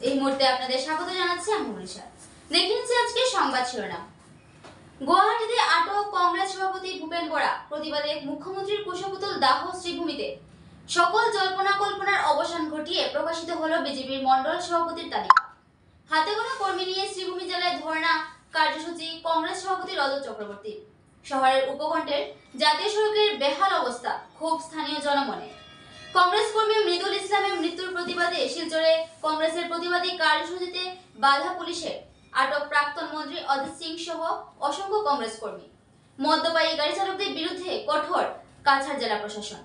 এই মুহূর্তে আপনাদের স্বাগত জানাচ্ছি আমি মনীষা। দেখে নিচ্ছি আজকে সংবাদ শিরোনাম। গুয়াহাটিতে আটক কংগ্রেস সভাপতি ভূপেন বরা প্রতিবাদে মুখ্যমন্ত্রীর কুশপুতুল দাহ শ্রীভূমিতে। সকল জল্পনা কল্পনার অবসান ঘটিয়ে প্রকাশিত হলো বিজেপির মন্ডল সভাপতির তালিকা। হাতে গোনা কর্মী নিয়ে শ্রীভূমি জেলায় ধর্ণা কার্যসূচি কংগ্রেস সভাপতি রজত চক্রবর্তী। শহরের উপকণ্ঠের জাতীয় সড়কের বেহাল অবস্থা ক্ষোভ স্থানীয় জনমনে। কংগ্রেস কর্মী মৃদুল ইসলামের মৃত্যুর প্রতিবাদে শিলচরে কংগ্রেসের প্রতিবাদী কার্যসূচিতে বাধা পুলিশের। আটক প্রাক্তন মন্ত্রী অজিত সিং সহ অসংখ্য কংগ্রেস কর্মী। মদ্যপায়ী গাড়ি চালকদের বিরুদ্ধে কঠোর কাছাড় জেলা প্রশাসন।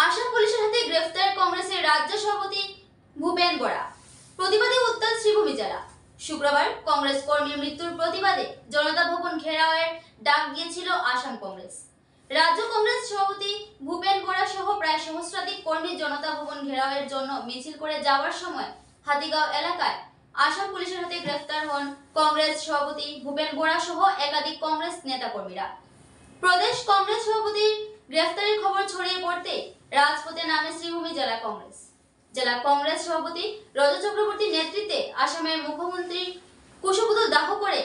আসাম পুলিশের হাতে গ্রেফতার কংগ্রেসের রাজ্য সভাপতি ভূপেন বরা। প্রতিবাদে উত্তাল শ্রীভূমি জেলা। শুক্রবার কংগ্রেস কর্মীর মৃত্যুর প্রতিবাদে জনতা ভবন ঘেরাওয়ের ডাক দিয়েছিল আসাম কংগ্রেস। রাজ্য কংগ্রেস সভাপতি ভূপেন বরা সহ প্রায় সহস্রাধিক কর্মী জনতা ভবন ঘেরাওয়ের জন্য মিছিল করে যাওয়ার সময় হাতিগাঁও এলাকায় আসাম পুলিশের হাতে গ্রেফতার হন কংগ্রেস সভাপতি ভূপেন বরা সহ একাধিক কংগ্রেস নেতাকর্মীরা। প্রদেশ কংগ্রেস সভাপতির গ্রেফতারের খবর ছড়িয়ে পড়তে রাজপথে নামে শ্রীভূমি জেলা কংগ্রেস। জেলা কংগ্রেস সভাপতি রজত চক্রবর্তীর নেতৃত্বে আসামের মুখ্যমন্ত্রী কুশপুতুল দাহ করে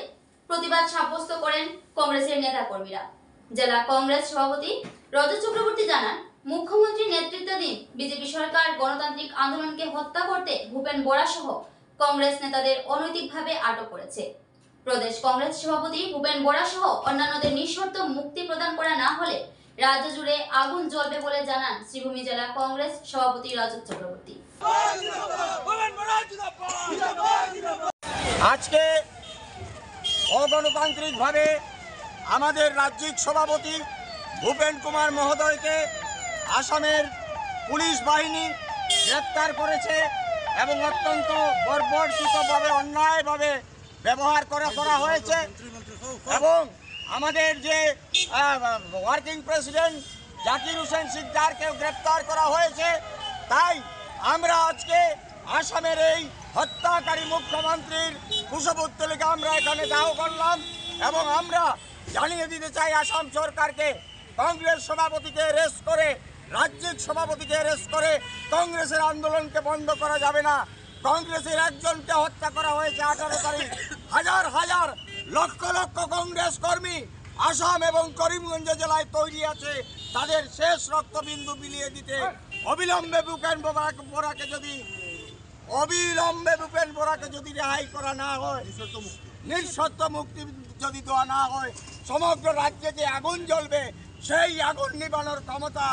প্রতিবাদ সাব্যস্ত করেন কংগ্রেসের নেতাকর্মীরা। জেলা কংগ্রেস সভাপতি রজত চক্রবর্তী জানান, মুখ্যমন্ত্রীর নেতৃত্বাধীন বিজেপি সরকার গণতান্ত্রিক আন্দোলনকে হত্যা করতে ভূপেন বরা সহ কংগ্রেস নেতাদের অনৈতিকভাবে আটক করেছে। প্রদেশ কংগ্রেস সভাপতি ভূপেন বরা সহ অন্যান্যদের নিঃশর্ত মুক্তি প্রদান করা না হলে রাজ্য জুড়ে আগুন জ্বলবে বলে জানান শ্রীভূমি জেলা কংগ্রেস সভাপতি রজত চক্রবর্তী। আজকে অগণতান্ত্রিকভাবে আমাদের রাজ্যিক সভাপতি ভূপেন কুমার মহোদয়কে আসামের পুলিশ বাহিনী গ্রেপ্তার করেছে এবং অত্যন্ত বর্বরচিতভাবে অন্যায়ভাবে ব্যবহার করা হয়েছে এবং আমাদের যে ওয়ার্কিং প্রেসিডেন্ট জাকির হোসেন সিকদারকেও গ্রেপ্তার করা হয়েছে। তাই আমরা আজকে আসামের এই হত্যাকারী মুখ্যমন্ত্রীর কুশপুত্তলিকা আমরা এখানে দাহ করলাম এবং আমরা জানিয়ে দিতে চাই আসাম সরকারকে, কংগ্রেস সভাপতিকে অ্যারেস্ট করে, রাজ্যিক সভাপতিকে অ্যারেস্ট করে কংগ্রেসের আন্দোলনকে বন্ধ করা যাবে না। কংগ্রেসের একজনকে হত্যা করা হয়েছে 18 তারিখ। হাজার হাজার লক্ষ লক্ষ কংগ্রেস কর্মী আসাম এবং করিমগঞ্জ জেলায় তৈরি আছে তাদের শেষ রক্তবিন্দু বিলিয়ে দিতে। অবিলম্বে ভূপেন বরাকে যদি রেহাই করা না হয়, নিঃশর্ত মুক্তি যদি দেওয়া না হয়, সমগ্র রাজ্যে যে আগুন জ্বলবে সেই আগুন নিবানোর ক্ষমতা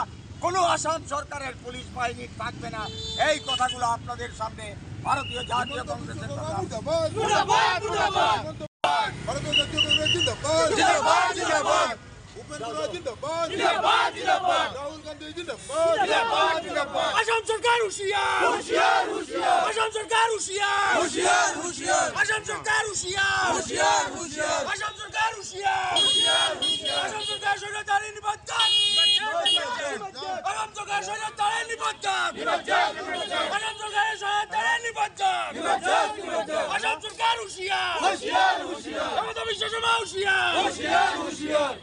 কোনো আসাম সরকারের পুলিশ বাহিনীর থাকবে না। এই কথাগুলো আপনাদের সামনে ভারতীয় জাতীয় কংগ্রেসের আসাম সরকার হুঁশিয়ার, হুঁশিয়ার, হুঁশিয়ার। আসাম সরকার হুঁশিয়ার, হুঁশিয়ার, হুঁশিয়ার। আসাম সরকার হুঁশিয়ার, হুঁশিয়ার, হুঁশিয়ার। আসাম সরকার হুঁশিয়ার, হুঁশিয়ার, হুঁশিয়ার। আসাম সরকার স্বৈরাচারী নিবজ্জন, আসাম সরকার স্বৈরাচারী নিবজ্জন, আসাম সরকারের স্বৈরাচারী নিবজ্জন, আসাম সরকার হুঁশিয়ার, হুঁশিয়ার, হুঁশিয়ার। মমতা বিশ্ব শর্মা হুঁশিয়ার, হুঁশিয়ার, হুঁশিয়ার।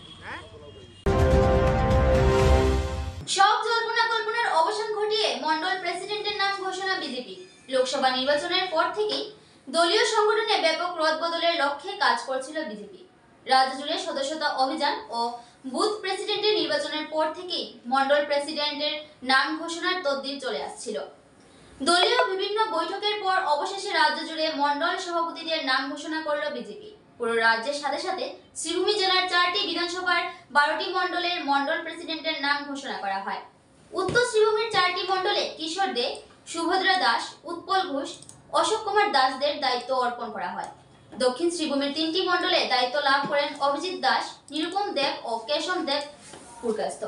সব জল্পনা কল্পনার অবসান ঘটিয়ে মন্ডল প্রেসিডেন্টের নাম ঘোষণা বিজেপি। লোকসভা নির্বাচনের পর থেকেই দলীয় সংগঠনে ব্যাপক রদবদলের লক্ষ্যে কাজ করছিল বিজেপি। রাজ্য জুড়ে সদস্যতা অভিযান ও বুথ প্রেসিডেন্টের নির্বাচনের পর থেকেই মন্ডল প্রেসিডেন্টের নাম ঘোষণার তদবির চলে আসছিল। দলীয় বিভিন্ন বৈঠকের পর অবশেষে রাজ্য জুড়ে মন্ডল সভাপতিদের নাম ঘোষণা করল বিজেপি। পুরো রাজ্যের সাথে সাথে শ্রীভূমি জেলার 4টি বিধানসভার 12টি মন্ডলের মন্ডল প্রেসিডেন্টের নাম ঘোষণা করা হয়। উত্তর শ্রীভূমির 4টি মন্ডলে কিশোর দে, সুভদ্রা দাস, উৎপল ঘোষ, অশোক কুমার দাসদের দায়িত্ব অর্পণ করা হয়। দক্ষিণ শ্রীভূমির 3টি মন্ডলে দায়িত্ব লাভ করেন অভিজিৎ দাস, নিরুপম দেব ও কেশব দেব পুরকাস্ত।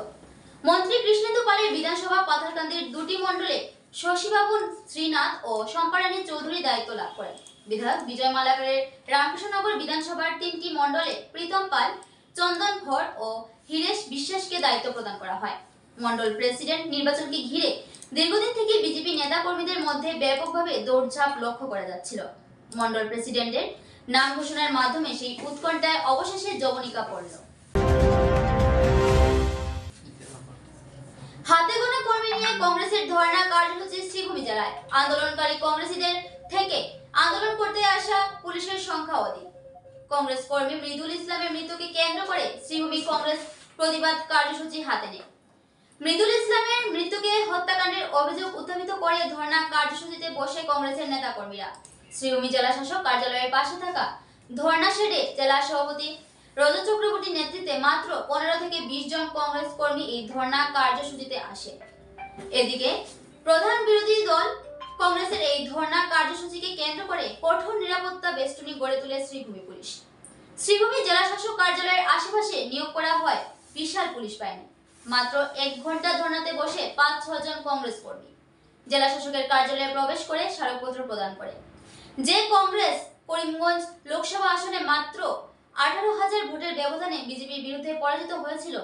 মন্ত্রী কৃষ্ণেন্দু পালের বিধানসভা পাথারকান্দির 2টি মন্ডলে শশীবাবু শ্রীনাথ ও শম্পারানী চৌধুরী দায়িত্ব লাভ করেন। বিধায়ক বিজয় মালাকারের রামকৃষ্ণনগর বিধানসভার 3টি মন্ডলে প্রীতম পাল, চন্দন ভর ও হীরেশ বিশ্বাসকে দায়িত্ব প্রদান করা হয়। মন্ডল প্রেসিডেন্ট নির্বাচনকে ঘিরে দীর্ঘদিন থেকে বিজেপি নেতা কর্মীদের মধ্যে ব্যাপকভাবে দৌড়ঝাঁপ লক্ষ্য করা যাচ্ছিল। মন্ডল প্রেসিডেন্টের নাম ঘোষণার মাধ্যমে সেই উৎকণ্ঠায় অবশেষে যবনিকা পড়ল। হাতে গোনা কর্মী নিয়ে কংগ্রেসের ধর্ণা কার্যসূচি শ্রীভূমি জেলা জেলায় আন্দোলনকারী কংগ্রেসীদের থেকে আন্দোলন করতে আসা পুলিশের সংখ্যা অধিক। কংগ্রেস কর্মী মৃদুল ইসলামের মৃত্যুকে কেন্দ্র করে শ্রীভূমি কংগ্রেস প্রতিবাদ কার্যসূচি হাতে নেয়। মৃদুল ইসলামের মৃত্যুকে হত্যাকাণ্ডের অভিযোগ উত্থাপিত করে ধর্ণা কার্যসূচিতে বসে কংগ্রেসের নেতাকর্মীরা। শ্রীভূমি জেলা শাসক কার্যালয়ের পাশে থাকা ধর্ণা শেডে জেলা সভাপতি রজত চক্রবর্তীর নেতৃত্বে মাত্র 15 থেকে 20 জন কংগ্রেস কর্মী এই ধর্ণা কার্যসূচিতে আসে। এদিকে প্রধান বিরোধী দল কংগ্রেসের এই ধর্ণা কার্যসূচিকে কেন্দ্র করে কঠোর নিরাপত্তা বেষ্টনী গড়ে তুলে শ্রীভূমি পুলিশ। শ্রীভূমি জেলা শাসক কার্যালয়ের আশেপাশে নিয়োগ করা হয় বিশাল পুলিশ বাহিনী। মাত্র 1 ঘন্টা ধর্ণাতে বসে 5-6 জন কংগ্রেস কর্মী জেলা শাসকের কার্যালয়ে প্রবেশ করে স্মারকপত্র প্রদান করে। যে কংগ্রেস করিমগঞ্জ লোকসভা আসনে মাত্র 18,000 ভোটের ব্যবধানে বিজেপির বিরুদ্ধে পরাজিত হয়েছিল,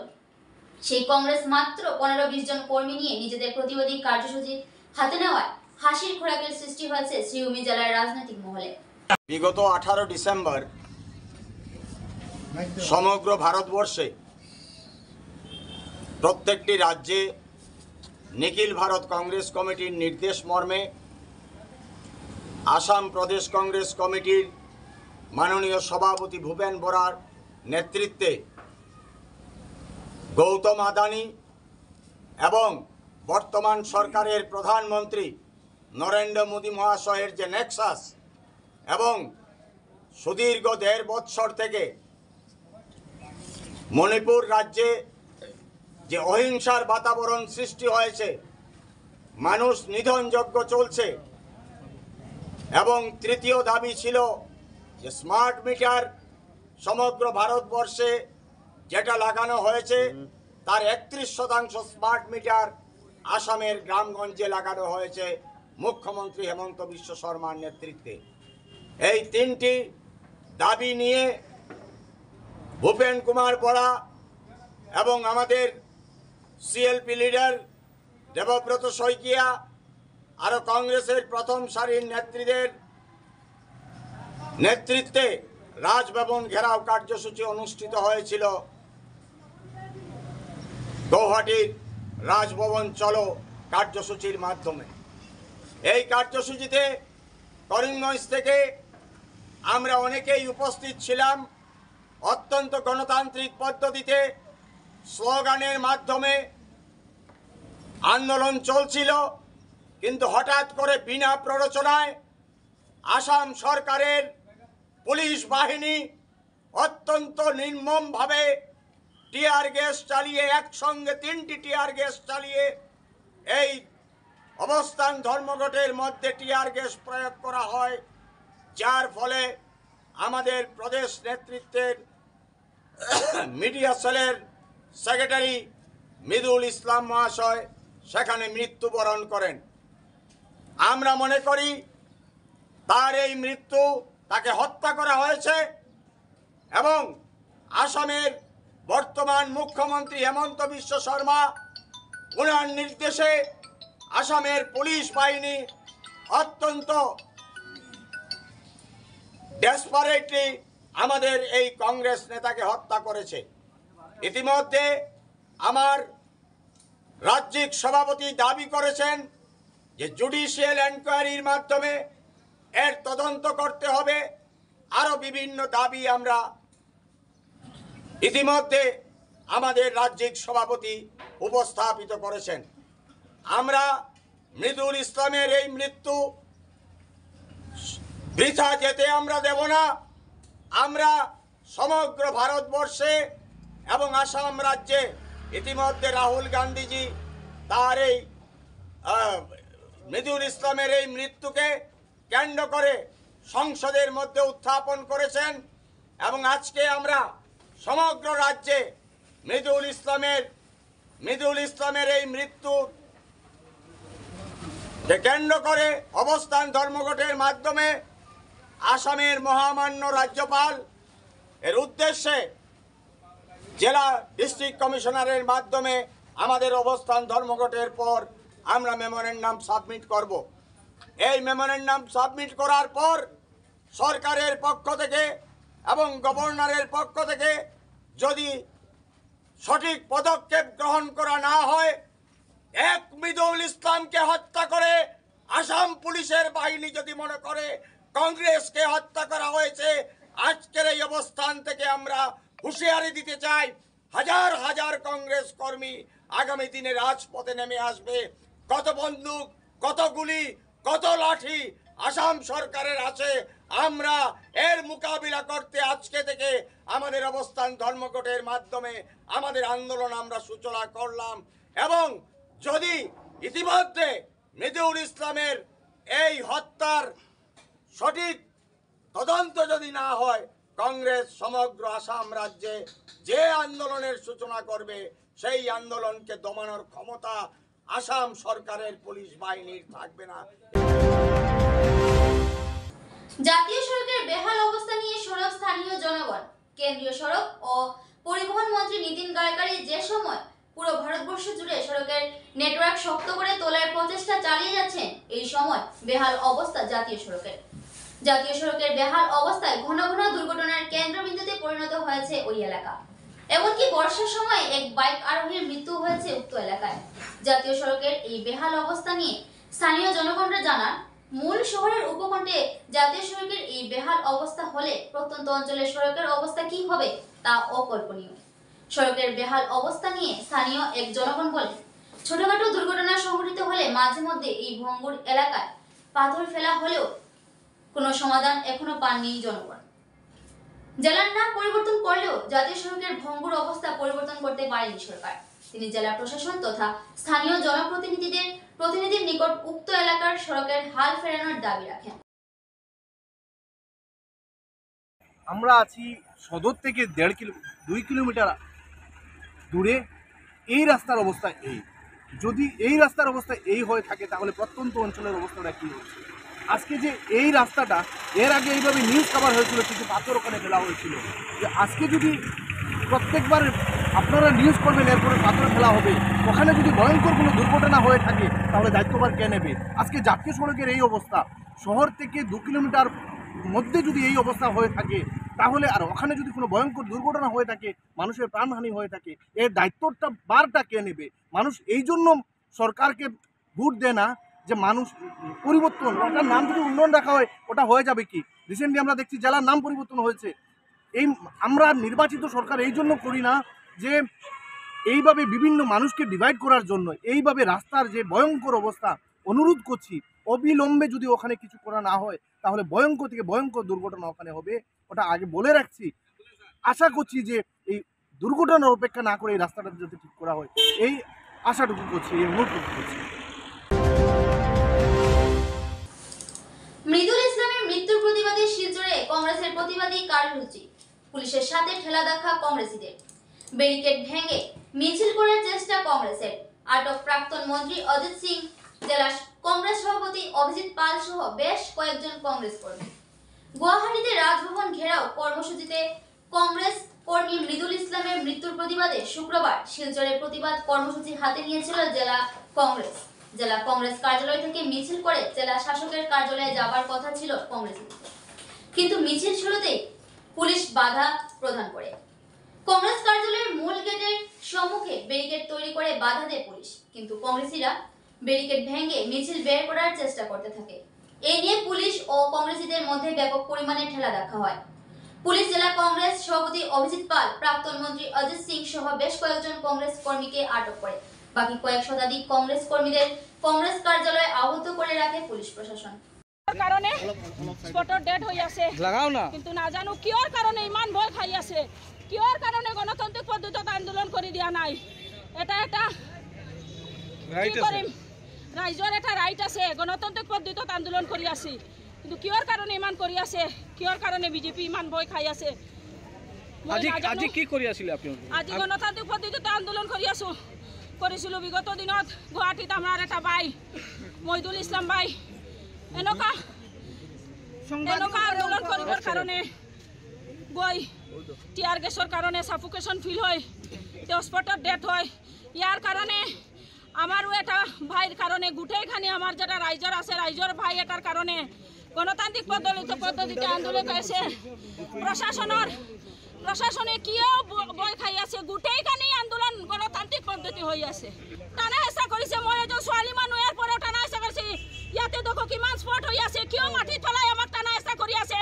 সেই কংগ্রেস মাত্র 15-20 জন কর্মী নিয়ে নিজেদের প্রতিবাদী কার্যসূচি হাতে নেওয়ায় হাসির খোরাকের সৃষ্টি হয়েছে শ্রীভূমি জেলার রাজনৈতিক মহলে। বিগত 18 ডিসেম্বর সমগ্র ভারতবর্ষে প্রত্যেকটি রাজ্যে নিখিল ভারত কংগ্রেস কমিটির নির্দেশ মর্মে আসাম প্রদেশ কংগ্রেস কমিটির মাননীয় সভাপতি ভূপেন বরার নেতৃত্বে গৌতম আদানি এবং বর্তমান সরকারের প্রধানমন্ত্রী নরেন্দ্র মোদী মহাশয়ের যে নেক্সাস এবং সুদীর্ঘ 1.5 বৎসর থেকে মণিপুর রাজ্যে যে অহিংসার বাতাবরণ সৃষ্টি হয়েছে, মানুষ নিধনযজ্ঞ চলছে এবং তৃতীয় দাবি ছিল যে স্মার্ট মিটার সমগ্র ভারতবর্ষে যেটা লাগানো হয়েছে তার 31% স্মার্ট মিটার আসামের গ্রামগঞ্জে লাগানো হয়েছে মুখ্যমন্ত্রী হেমন্ত বিশ্ব শর্মার নেতৃত্বে। এই 3টি দাবি নিয়ে ভূপেন কুমার বরা এবং আমাদের সিএলপি লিডার দেবব্রত শইকিয়া আরও কংগ্রেসের প্রথম সারির নেত্রীদের নেতৃত্বে রাজভবন ঘেরাও কার্যসূচি অনুষ্ঠিত হয়েছিল গৌহাটির রাজভবন চলো কার্যসূচির মাধ্যমে। এই কার্যসূচিতে করিমগঞ্জ থেকে আমরা অনেকেই উপস্থিত ছিলাম। অত্যন্ত গণতান্ত্রিক পদ্ধতিতে স্লোগানের মাধ্যমে আন্দোলন চলছিল, কিন্তু হঠাৎ করে বিনা প্ররোচনায় আসাম সরকারের পুলিশ বাহিনী অত্যন্ত নির্মমভাবে টিয়ার গ্যাস চালিয়ে, একসঙ্গে 3টি টিয়ার গ্যাস চালিয়ে এই অবস্থান ধর্মঘটের মধ্যে টিয়ার গ্যাস প্রয়োগ করা হয়, যার ফলে আমাদের প্রদেশ নেতৃত্বের মিডিয়া সেলের সেক্রেটারি মৃদুল ইসলাম মহাশয় সেখানে মৃত্যুবরণ করেন। আমরা মনে করি তার এই মৃত্যু, তাকে হত্যা করা হয়েছে এবং আসামের বর্তমান মুখ্যমন্ত্রী হেমন্ত বিশ্ব শর্মা ওনার নির্দেশে আসামের পুলিশ বাহিনী অত্যন্ত ডেসপারেটলি আমাদের এই কংগ্রেস নেতাকে হত্যা করেছে। ইতিমধ্যে আমার রাজ্যিক সভাপতি দাবি করেছেন যে জুডিশিয়াল এনকোয়ারির মাধ্যমে এর তদন্ত করতে হবে। আরও বিভিন্ন দাবি আমরা ইতিমধ্যে আমাদের রাজ্যিক সভাপতি উপস্থাপিত করেছেন। আমরা মৃদুল ইসলামের এই মৃত্যু বৃথা যেতে আমরা দেব না। আমরা সমগ্র ভারতবর্ষে এবং আসাম রাজ্যে ইতিমধ্যে রাহুল গান্ধীজি তার এই মৃদুল ইসলামের এই মৃত্যুকে কেন্দ্র করে সংসদের মধ্যে উত্থাপন করেছেন এবং আজকে আমরা সমগ্র রাজ্যে মৃদুল ইসলামের এই মৃত্যু কেন্দ্র করে অবস্থান ধর্মঘটের মাধ্যমে আসামের মহামান্য রাজ্যপাল এর উদ্দেশ্যে জেলা ডিস্ট্রিক্ট কমিশনারের মাধ্যমে আমাদের অবস্থান ধর্মঘটের পর আমরা মেমোরেন্ডাম সাবমিট করব। এই মেমোরেন্ডাম সাবমিট করার পর সরকারের পক্ষ থেকে এবং গভর্নরের পক্ষ থেকে যদি সঠিক পদক্ষেপ গ্রহণ করা না হয়, এক মৃদুল ইসলামকে হত্যা করে আসাম পুলিশের বাহিনী যদি মনে করে কংগ্রেসকে হত্যা করা হয়েছে, আজকের এই অবস্থান থেকে আমরা হুঁশিয়ারি দিতে চাই, হাজার হাজার কংগ্রেস কর্মী আগামী দিনে রাজপথে নেমে আসবে। কত বন্দুক, কত গুলি, কত লাঠি আসাম সরকারের আছে, আমরা এর মোকাবিলা করতে আজকে থেকে আমাদের অবস্থান ধর্মঘটের মাধ্যমে আমাদের আন্দোলন আমরা সূচনা করলাম। এবং যদি ইতিমধ্যে মৃদুল ইসলামের এই হত্যার সঠিক তদন্ত যদি না হয়, কংগ্রেস সমগ্র আসাম রাজ্যে যে আন্দোলনের সূচনা করবে সেই আন্দোলনকে দমানোর ক্ষমতা আসাম সরকারের পুলিশ বাহিনীর থাকবে না। জাতীয় সড়কের বেহাল অবস্থা নিয়ে সরব স্থানীয় জনগণ। কেন্দ্রীয় সড়ক ও পরিবহন মন্ত্রী নীতিন গাডকারি যে সময় পুরো ভারতবর্ষ জুড়ে সড়কের নেটওয়ার্ক শক্ত করে তোলার প্রচেষ্টা চালিয়ে যাচ্ছেন, এই সময় বেহাল অবস্থা জাতীয় সড়কের। জাতীয় সড়কের বেহাল অবস্থায় ঘন ঘন দুর্ঘটনার কেন্দ্রবিন্দুতে পরিণত হয়েছে ওই এলাকা। এমনকি বর্ষার সময় এক বাইক আরোহীর মৃত্যু হয়েছে উক্ত এলাকায়। জাতীয় সড়কের এই বেহাল অবস্থা নিয়ে স্থানীয় জনগণরা জানান, মূল শহরের উপকণ্ঠে জাতীয় সড়কের এই বেহাল অবস্থা হলে প্রত্যন্ত অঞ্চলের সড়কের অবস্থা কি হবে তা অকল্পনীয়। সড়কের বেহাল অবস্থা নিয়ে স্থানীয় এক জনগণ বলেন, ছোটখাটো দুর্ঘটনা সংঘটিত হলে মাঝে মধ্যে এই ভঙ্গুর এলাকায় পাথর ফেলা হলেও কোনো সমাধান এখনো পাননি জনগণ। জেলার নাম পরিবর্তন করলেও জাতীয় সড়কের ভঙ্গুর অবস্থা পরিবর্তন করতে পারেনি সরকার। তিনি জেলা প্রশাসন তথা স্থানীয় জনপ্রতিনিধির নিকট উক্ত এলাকার সড়কের হাল ফেরানোর দাবি রাখেন। আমরা আছি সদর থেকে 2 কিলোমিটার দূরে। এই রাস্তার অবস্থা এই, যদি এই রাস্তার অবস্থা এই হয়ে থাকে তাহলে প্রত্যন্ত অঞ্চলের অবস্থাটা কী হচ্ছে? আজকে যে এই রাস্তাটা এর আগে এইভাবে নিউজ কভার হয়েছিল, কিছু পাথর ওখানে ফেলা হয়েছিল, যে আজকে যদি প্রত্যেকবার আপনারা নিউজ করবেন এরপরে পাথর ফেলা হবে, ওখানে যদি ভয়ঙ্কর কোনো দুর্ঘটনা হয়ে থাকে তাহলে দায়িত্বভার কে নেবে? আজকে জাতীয় সড়কের এই অবস্থা, শহর থেকে 2 কিলোমিটার মধ্যে যদি এই অবস্থা হয়ে থাকে তাহলে, আর ওখানে যদি কোনো ভয়ঙ্কর দুর্ঘটনা হয়ে থাকে, মানুষের প্রাণহানি হয়ে থাকে, এর দায়িত্বটা বারটা কে নেবে? মানুষ এই জন্য সরকারকে ভোট দেয় না যে মানুষ পরিবর্তন, ওটার নাম যদি উন্নয়ন রাখা হয় ওটা হয়ে যাবে কি? রিসেন্টলি আমরা দেখছি জেলার নাম পরিবর্তন হয়েছে। এই আমরা নির্বাচিত সরকার এই জন্য করি না যে এইভাবে বিভিন্ন মানুষকে ডিভাইড করার জন্য, এইভাবে রাস্তার যে ভয়ঙ্কর অবস্থা, অনুরোধ করছি অবিলম্বে যদি ওখানে কিছু করা না হয় তাহলে ভয়ঙ্কর থেকে ভয়ঙ্কর দুর্ঘটনা ওখানে হবে। ওটা আগে বলে রাখছি। আশা করছি যে এই দুর্ঘটনার অপেক্ষা না করে এই রাস্তাটা যদি ঠিক করা হয়, এই আশাটুকু করছি, এই অনুরোধটুকু করছি। মৃদুল ইসলামের মৃত্যুর প্রতিবাদে শিলচরে কংগ্রেসের প্রতিবাদী কার্যসূচি। পুলিশের সাথে ঠেলা দেখা কংগ্রেসীদের। ব্যারিকেড ভেঙে মিছিল করার চেষ্টা কংগ্রেসের। আটক প্রাক্তন মন্ত্রী অজিত সিং, জেলা কংগ্রেস সভাপতি অভিজিৎ পাল সহ বেশ কয়েকজন কংগ্রেস কর্মী। গুয়াহাটিতে রাজভবন ঘেরাও কর্মসূচিতে কংগ্রেস কর্মী মৃদুল ইসলামের মৃত্যুর প্রতিবাদে শুক্রবার শিলচরে প্রতিবাদ কর্মসূচি হাতে নিয়েছিল জেলা কংগ্রেস। জেলা কংগ্রেস কার্যালয় থেকে মিছিল করে জেলা শাসকের কার্যালয়ে যাবার কথা ছিল কংগ্রেসীদের, কিন্তু মিছিল শুরুতেই পুলিশ বাধা প্রদান করে। কংগ্রেস কার্যালয়ের মূল গেটের সম্মুখে ব্যারিকেড তৈরি করে বাধা দেয় পুলিশ, কিন্তু কংগ্রেসীরা ব্যারিকেড ভেঙে মিছিল বের করার চেষ্টা করতে থাকে। এই নিয়ে পুলিশ ও কংগ্রেসীদের মধ্যে ব্যাপক পরিমাণে ঠেলা দেখা হয়। পুলিশ জেলা কংগ্রেস সভাপতি অভিজিৎ পাল, প্রাক্তন মন্ত্রী অজিত সিং সহ বেশ কয়েকজন কংগ্রেস কর্মীকে আটক করে। বাকি কয়েক শতাধিক কংগ্রেস কর্মীদের কংগ্রেস কার্যালয়ে আহত করে রাখে পুলিশ প্রশাসন। কারণে স্পটৰ ডেড হৈ আছে, লাগাও না, কিন্তু নাজানো কিয়ৰ কাৰণে ইমান ভয় খাই আছে, কিয়ৰ কাৰণে গণতান্ত্ৰিক পদ্ধতিত আন্দোলন কৰি দিয়া নাই। এটা কি কৰিম, ৰাইজৰ এটা ৰাইট আছে, গণতান্ত্ৰিক পদ্ধতিত আন্দোলন কৰি আছে, কিন্তু কিয়ৰ কাৰণে ইমান কৰি আছে, কিয়ৰ কাৰণে বিজেপি ইমান ভয় খাই আছে। আজি কি কৰি আছিল আপুনি? আজি গণতান্ত্ৰিক পদ্ধতিত আন্দোলন কৰি আছো, কৰিছিলো। বিগত দিনত গুৱাহাটীত আমাৰ এটা বাই মহিদুল ইছলাম বাই এনেকুৱা আন্দোলন কৰিবৰ কাৰণে গৈ টিয়াৰ গেছৰ কাৰণে সাফোকেশ্যন ফিল হয়, তেওঁ স্পটত ডেথ হয়। ইয়াৰ কাৰণে আমাৰো এটা ভাইৰ কাৰণে, গোটেইখানি আমাৰ যেটা ৰাইজৰ আছে, ৰাইজৰ ভাই এটাৰ কাৰণে গণতান্ত্ৰিক পদ্ধতিতে আন্দোলন কৰিছে। প্ৰশাসনে কিয় ভয় খাই আছে? গোটেইখানি আন্দোলন গণতান্ত্ৰিক পদ্ধতি হৈ আছে। টানা হেঁচা কৰিছে। মই এজন ছোৱালী মানুহ, ইয়াৰ পৰাও টানা হেঁচা কৰিছে। ইয়াতে দেখো কিমান স্পট হই আছে কিয় মাটি তলায় আমাক টানা এসা করি আছে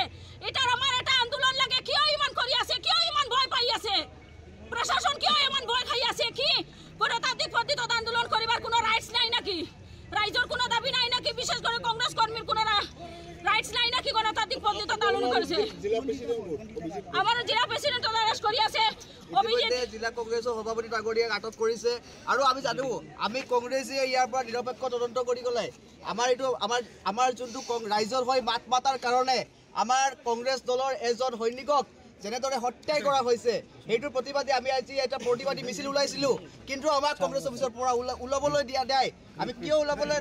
এটার আমার এটা আন্দোলন লাগে কিয় ইমান করি আছে কিয় ইমান ভয় পাই আছে প্রশাসন কিয় ইমান ভয় খাই আছে কি গণতান্ত্রিক পদ্ধতিত আন্দোলন করিবার কোনো রাইটস নাই নাকি রাইজর কোনো দাবি নাই নাকি বিশেষ করে কংগ্রেস কর্মীর কোনো রাইটস নাই নাকি গণতান্ত্রিক পদ্ধতিত আন্দোলন করেছে আমার জেলা প্রেসিডেন্ট অ্যারেস্ট করি আছে অভিজিৎ জিলা কংগ্ৰেছৰ সভাপতি ডাঙৰীয়াক আটক কৰিছে আৰু আমি জানো আমি কংগ্ৰেছে ইয়াৰ পৰা নিৰপেক্ষ তদন্ত কৰি গ'লে আমাৰ যোনটো ৰাইজৰ হৈ মাত মাতাৰ কাৰণে আমাৰ কংগ্ৰেছ দলৰ এজন সৈনিকক যেনেদৰে হত্যা কৰা হৈছে সেইটোৰ প্ৰতিবাদী আমি আজি এটা প্ৰতিবাদী মিছিল ওলাইছিলোঁ কিন্তু আমাক কংগ্ৰেছ অফিচৰ পৰা ওলাবলৈ দিয়া নাই আমি কিয় ওলাবলৈ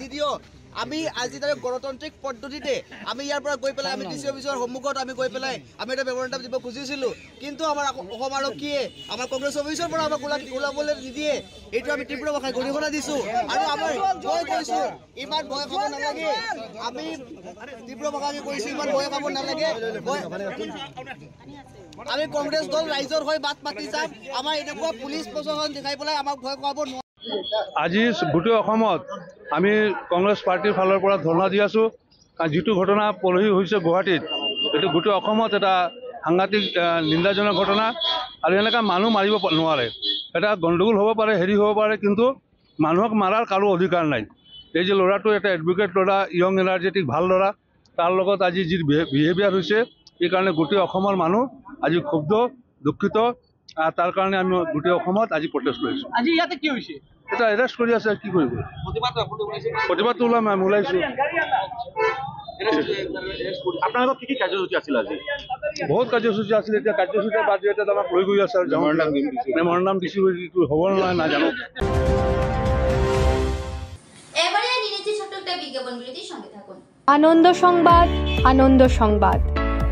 নিদিওঁ আমি আজি তাৰে গণতান্ত্ৰিক পদ্ধতিতে আমি ইয়াৰ পৰা গৈ পেলাই আমি ডিচি অফিচৰ সন্মুখত আমি গৈ পেলাই আমি এটা মেমৰেণ্ডাম দিব খুজিছিলোঁ কিন্তু আমাৰ অসম আৰক্ষীয়ে আমাৰ কংগ্ৰেছ অফিচৰ পৰা আমাক ওলাবলৈ নিদিয়ে এইটো আমি তীব্ৰ ভাষাত গৰিহণা দিছোঁ আৰু আমাৰ ভয় কৈছোঁ ইমান ভয় খাব নালাগে আমি তীব্ৰ ভাষাকে কৈছোঁ ইমান ভয় খাব নালাগে আমি কংগ্ৰেছ দল ৰাইজৰ হৈ মাত মাতি যাম আমাৰ এনেকুৱা পুলিচ প্ৰশাসন দেখাই পেলাই আমাক ভয় খুৱাব নোৱাৰে আজি গোটেই অসমত আমি কংগ্ৰেছ পাৰ্টিৰ ফালৰ পৰা ধৰ্ণা দি আছোঁ কাৰণ যিটো ঘটনা পৰহি হৈছে গুৱাহাটীত এইটো গোটেই অসমত এটা সাংঘাতিক নিন্দাজনক ঘটনা আৰু এনেকুৱা মানুহ মাৰিব নোৱাৰে এটা গণ্ডগোল হ'ব পাৰে হেৰি হ'ব পাৰে কিন্তু মানুহক মাৰাৰ কাৰো অধিকাৰ নাই এই যে ল'ৰাটো এটা এডভোকেট ল'ৰা ইয়ং এনাৰ্জেটিক ভাল ল'ৰা তাৰ লগত আজি যি বিহেভিয়াৰ হৈছে এইকাৰণে গোটেই অসমৰ মানুহ আজি ক্ষুব্ধ দুঃখিত তাৰ কাৰণে আমি গোটেই অসমত আজি প্ৰটেষ্ট কৰিছোঁ আজি ইয়াতে কি হৈছে এটা এৰেষ্ট কৰি আছে কি কৰিব প্ৰতিবাদটো ওলাম আমি ওলাইছোঁ আপোনালোকৰ কি কাৰ্যসূচী আছিল আজি বহুত কাৰ্যসূচী আছিল এতিয়া কাৰ্যসূচীৰ বাদ এতিয়া আমাক লৈ গৈ আছে আৰু মেমৰেণ্ডাম দিছো হ'ব নহয় নাজানো এবারে নিচে ছোট্ট একটা বিজ্ঞাপন বিরতির সঙ্গে থাকুন। আনন্দ সংবাদ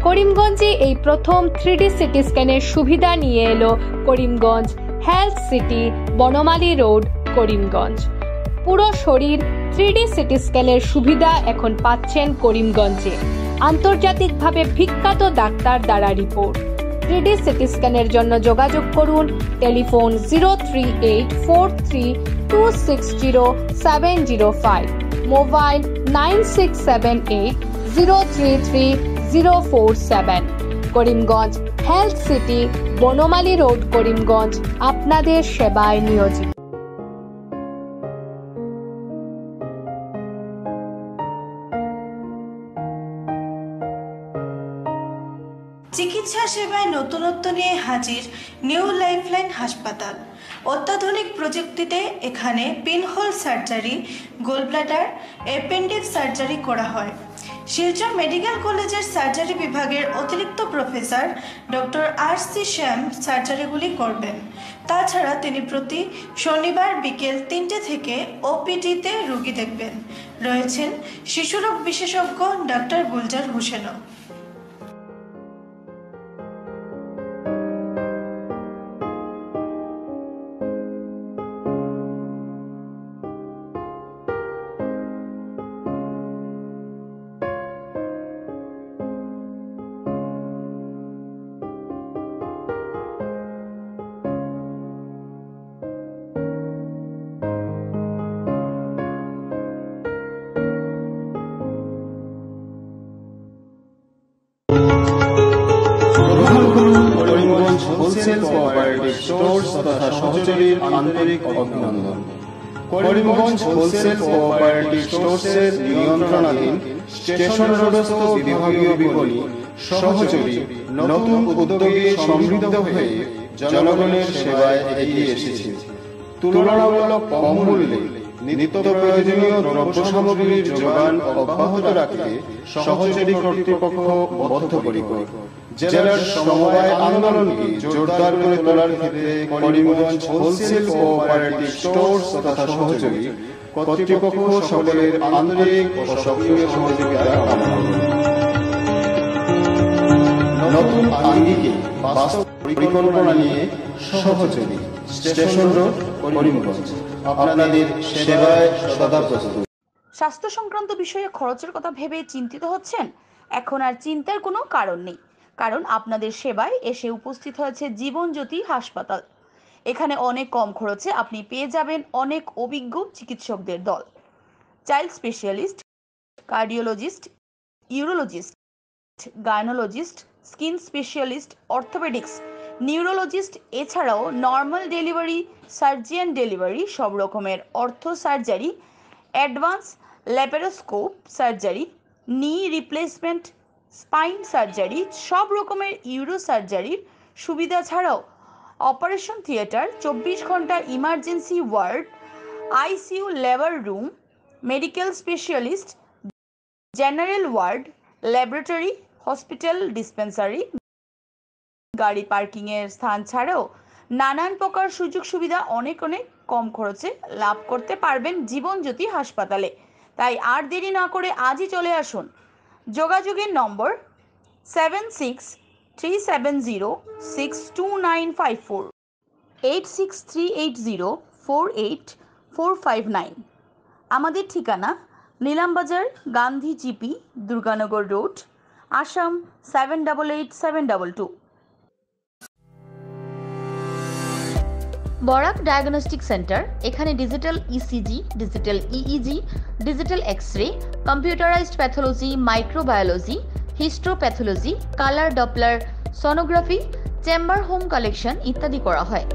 করিমগঞ্জে এই প্রথম 3D সিটি স্ক্যানের সুবিধা নিয়ে এলো Karimganj health city Banamali road Karimganj পুরো শরীর 3D সিটি স্ক্যানের সুবিধা এখন পাচ্ছেন করিমগঞ্জে আন্তর্জাতিকভাবে বিখ্যাত ডাক্তার দ্বারা রিপোর্ট 3D সিটি স্ক্যানের জন্য যোগাযোগ করুন telephone 03843260705 mobile 9678033047 Karimganj health city Banamali road Karimganj আপনাদের সেবায় নিয়োজিত চিকিৎসা সেবায় নতুনত্ব নিয়ে হাজির নিউ লাইফলাইন হাসপাতাল অত্যাধুনিক প্রযুক্তিতে এখানে pinhole surgery gallbladder appendix surgery করা হয় শিলচর মেডিকেল কলেজের সার্জারি বিভাগের অতিরিক্ত প্রফেসর ডক্টর RC শ্যাম সার্জারিগুলি করবেন তাছাড়া তিনি প্রতি শনিবার বিকেল 3টে থেকে ওপিডিতে রোগী দেখবেন রয়েছেন শিশুরোগ বিশেষজ্ঞ ডক্টর গুলজার হোসেনও হোলসেল কোঅপারেটিভ স্টোর্স তথা সহযোগীর আন্তরিক অভিনন্দন করিমগঞ্জ হোলসেল কোঅপারেটিভ স্টোর্সের নিয়ন্ত্রণাধীন স্টেশন রোডস্থ বিভাগীয় বিপণী সহযোগী নতুন উদ্যোগে সমৃদ্ধ হয়ে জনগণের সেবায় এগিয়ে এসেছে তুলনামূলক কম মূল্যে নিত্য প্রয়োজনীয় দ্রব্য সামগ্রীর যোগান অব্যাহত রাখতে সহযোগী কর্তৃপক্ষ বদ্ধপরিকর জেলার সমবায় আন্দোলনকে জোরদার করে তোলার ক্ষেত্রে করিমগঞ্জ হোলসেল কোঅপারেটিভ স্টোর্স তথা সহযোগী কর্তৃপক্ষ সকলের আন্তরিক ও সক্রিয় সহযোগিতা কামনা করে নতুন আঙ্গিকে বাস্তব পরিকল্পনা নিয়ে সহযোগী স্টেশন রোড করিমগঞ্জ আপনাদের সেবায় সদা প্রস্তুত স্বাস্থ্য সংক্রান্ত বিষয়ে খরচের কথা ভেবে চিন্তিত হচ্ছেন এখন আর চিন্তার কোনো কারণ নেই কারণ আপনাদের সেবায় এসে উপস্থিত হয়েছে জীবনজ্যোতি হাসপাতাল এখানে অনেক কম খরচে আপনি পেয়ে যাবেন অনেক অভিজ্ঞ চিকিৎসকদের দল child specialist cardiologist, urologist, gynaecologist, skin specialist, orthopaedics, neurologist, এছাড়াও নর্মাল ডেলিভারি, সার্জিয়ান ডেলিভারি, সব রকমের ortho surgery, advance laparoscope surgery, knee replacement, spine surgery, সব রকমের ইউরো সার্জারির সুবিধা ছাড়াও অপারেশন থিয়েটার, 24 ঘন্টা emergency ward, ICU labour room, medical specialist, general ward, laboratory, hospital, dispensary, গাড়ি পার্কিংয়ের স্থান ছাড়াও নানান প্রকার সুযোগ সুবিধা অনেক কম খরচে লাভ করতে পারবেন জীবনজ্যোতি হাসপাতালে। তাই আর দেরি না করে আজই চলে আসুন। যোগাযোগের নম্বর 7637062954, 8638048459। আমাদের ঠিকানা Nilambazar, Gandhi GP, Durganagar road, Assam 788722। Barak diagnostic centre, এখানে digital ECG, digital EEG, digital X-ray, computerised pathology, microbiology, histopathology, colour Doppler sonography, chamber home collection ইত্যাদি করা হয়।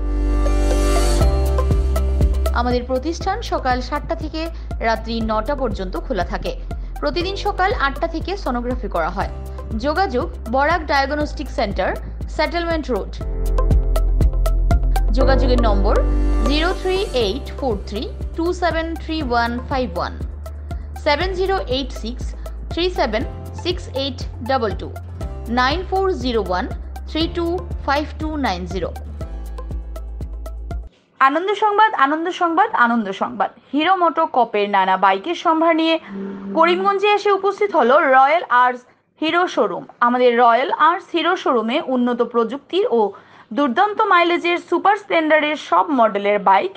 আমাদের প্রতিষ্ঠান সকাল 7টা থেকে রাত্রি 9টা পর্যন্ত খোলা থাকে। প্রতিদিন সকাল 8টা থেকে সোনোগ্রাফি করা হয়। যোগাযোগ Barak diagnostic centre, settlement road. যোগাযোগের নম্বর 03843273151, 7086376822, 9401325290। আনন্দ সংবাদ, আনন্দ সংবাদ, আনন্দ সংবাদ। হিরো মোটো কপের নানা বাইকের সম্ভার নিয়ে করিমগঞ্জে এসে উপস্থিত হলো রয়্যাল আর্টস হিরো শোরুম। আমাদের রয়্যাল আর্টস হিরো শোরুমে উন্নত প্রযুক্তির ও দুর্দান্ত মাইলেজের সুপার স্প্লেন্ডারের সব মডেলের bike,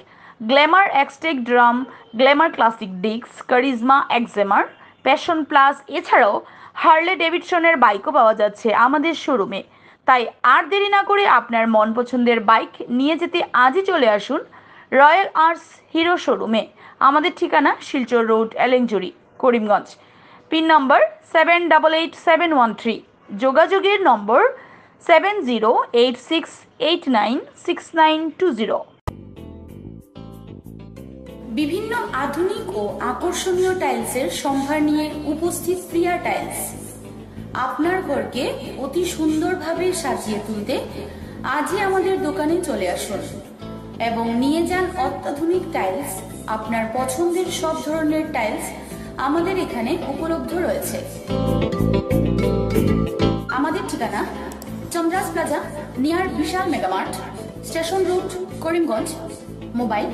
Glamour Xtec drum, Glamour classic ডিক্স, কারিজমা এক্সেমার, প্যাশন প্লাস, এছাড়াও হার্লে ডেভিডসনের বাইকও পাওয়া যাচ্ছে আমাদের শোরুমে। তাই আর দেরি না করে আপনার মন পছন্দের বাইক নিয়ে যেতে আজই চলে আসুন রয়্যাল আর্টস হিরো শোরুমে। আমাদের ঠিকানা শিলচর রোড, এলেংজুরি, করিমগঞ্জ। পিন নম্বর 788713। যোগাযোগের নম্বর 7086896920। বিভিন্ন আধুনিক ও আকর্ষণীয় টাইলসের সম্ভার নিয়ে উপস্থিত প্রিয়া টাইলস। আপনার ঘরকে অতি সুন্দরভাবে সাজিয়ে তুলতে আজই আমাদের দোকানে চলে আসুন এবং নিয়ে যান অত্যাধুনিক টাইলস। আপনার পছন্দের সব ধরনের টাইলস আমাদের এখানে উপলব্ধ রয়েছে। আমাদের ঠিকানা Chandras plaza, near Vishal megamart, station road, Karimganj. Mobile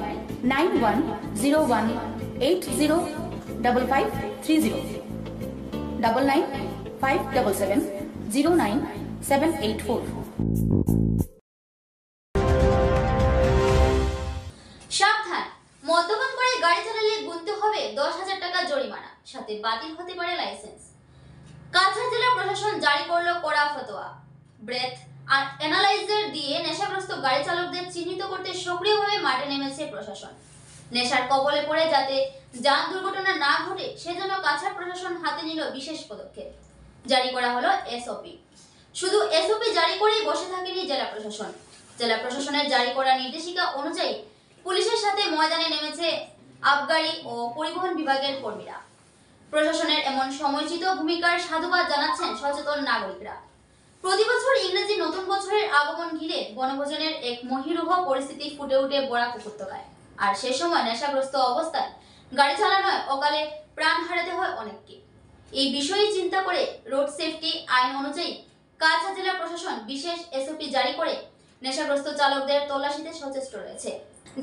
9101805530, 9957709784। সাবধান, মদ্যপান করে গাড়ি চালালে গুনতে হবে 10,000 টাকা জরিমানা, সাথে বাতিল হতে পারে লাইসেন্স। কাছাড় জেলা প্রশাসন জারি করলো কড়া ফতোয়া। ব্রেথ আর অ্যানালাইজার দিয়ে নেশাগ্রস্ত গাড়ি চালকদের চিহ্নিত করতে সক্রিয়ভাবে মাঠে নেমেছে প্রশাসন। নেশার কবলে পড়ে যাতে যান দুর্ঘটনা না ঘটে সেজন্য কাছাড় প্রশাসন হাতে নিল বিশেষ পদক্ষেপ। জারি করা হলো এসওপি। শুধু এসওপি জারি করেই বসে থাকেনি জেলা প্রশাসন। জেলা প্রশাসনের জারি করা নির্দেশিকা অনুযায়ী পুলিশের সাথে ময়দানে নেমেছে আবগারি ও পরিবহন বিভাগের কর্মীরা। প্রশাসনের এমন সময়োচিত ভূমিকার সাধুবাদ জানাচ্ছেন সচেতন নাগরিকরা। প্রতি বছর ইংরেজি নতুন বছরের আগমন ঘিরে বনভোজনের এক মহিরুহ পরিস্থিতি ফুটে ওঠে বরাক উপত্যকায়। আর সে সময় নেশাগ্রস্ত অবস্থায় গাড়ি চালানোয় অকালে প্রাণ হারাতে হয় অনেককে। এই বিষয়ে চিন্তা করে রোড সেফটি আইন অনুযায়ী কাছাড় জেলা প্রশাসন বিশেষ এসওপি জারি করে নেশাগ্রস্ত চালকদের তল্লাশিতে সচেষ্ট রয়েছে।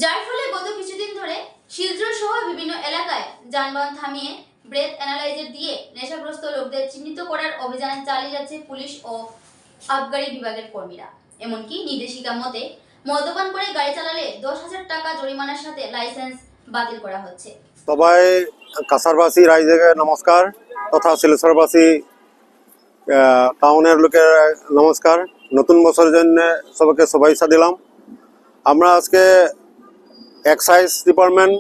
যার ফলে গত কিছুদিন ধরে শিলচর সহ বিভিন্ন এলাকায় যানবাহন থামিয়ে ব্রেথ অ্যানালাইজার দিয়ে নেশাগ্রস্ত লোকদের চিহ্নিত করার অভিযান চালিয়ে যাচ্ছে পুলিশ ও আবগারি বিভাগের কর্মীরা। এমনকি নির্দেশিকা মতে মদ্যপান করে গাড়ি চালালে 10,000 টাকা জরিমানার সাথে লাইসেন্স বাতিল করা হচ্ছে। সবাই কাছাড়বাসী রাইজকে নমস্কার তথা শিলচরবাসী টাউনের লোকের নমস্কার। নতুন বছরের জন্য সবাইকে শুভেচ্ছা দিলাম। আমরা আজকে এক্সাইজ ডিপার্টমেন্ট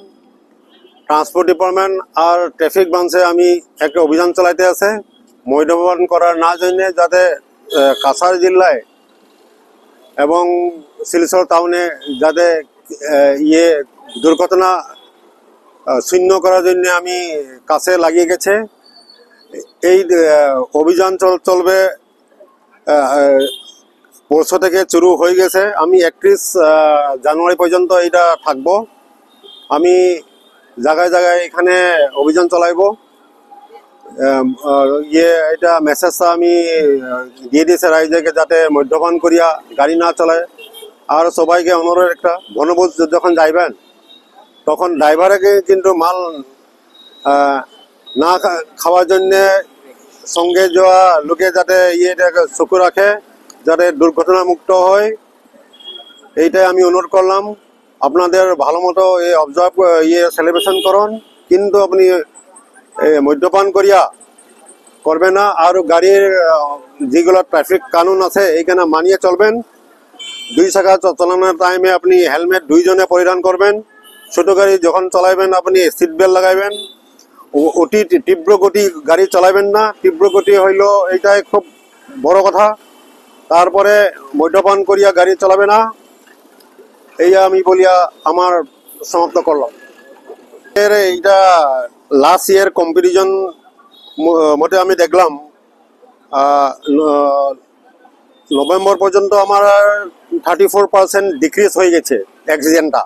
ট্রান্সপোর্ট ডিপার্টমেন্ট আর ট্রাফিক ব্রাঞ্চে আমি একটা অভিযান চালাইতে আছে মদ্যপান করার না জন্য, যাতে কাছাড় জেলায় এবং শিলচর টাউনে যাতে দুর্ঘটনা শূন্য করার জন্য আমি কাছে লাগিয়ে গেছে। এই অভিযান চলবে পরশু থেকে শুরু হয়ে গেছে। আমি 31 জানুয়ারি পর্যন্ত এটা থাকবো। আমি জায়গায় জায়গায় এখানে অভিযান চালাইব। এটা মেসেজটা আমি দিয়ে দিয়েছে রাইজকে, যাতে মদ্যপান করিয়া গাড়ি না চালায়। আর সবাইকে অনুরোধ একটা, বনভোজ যখন যাইবেন তখন ড্রাইভারকে কিন্তু মাল না খাওয়ার জন্যে সঙ্গে যাওয়া লোকে যাতে চকু রাখে, যাতে দুর্ঘটনা মুক্ত হয়, এইটাই আমি অনুরোধ করলাম। আপনাদের ভালো মতো অবজার্ভ সেলিব্রেশন করুন, কিন্তু আপনি মদ্যপান করিয়া করবে না। আর গাড়ির যেগুলো ট্রাফিক কানুন আছে এইখানে মানিয়ে চলবেন। 2 চাকা চালানোর টাইমে আপনি হেলমেট 2 জনে পরিধান করবেন। ছোট গাড়ি যখন চালাইবেন আপনি সিট বেল্ট লাগাইবেন। অতি তীব্র গতি গাড়ি চালাবেন না, তীব্র গতি হইল এইটাই খুব বড় কথা। তারপরে মদ্যপান করিয়া গাড়ি চালাবে না, এই আমি বলিয়া আমার সমাপ্ত করলাম। এইটা লাস্ট ইয়ার কম্পারিজন মতে আমি দেখলাম নভেম্বর পর্যন্ত আমার 34% ডিক্রিজ হয়ে গেছে অ্যাক্সিডেন্টটা।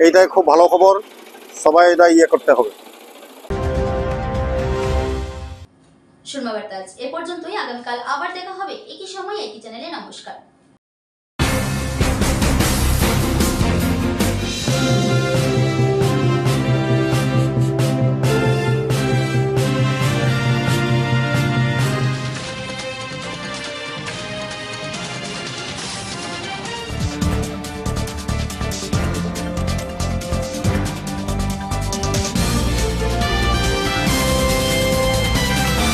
এইটাই খুব ভালো খবর, সবাই এটা করতে হবে। শর্মা বার্তা এ পর্যন্তই। আগামীকাল আবার দেখা হবে একই সময় একই চ্যানেলে। নমস্কার।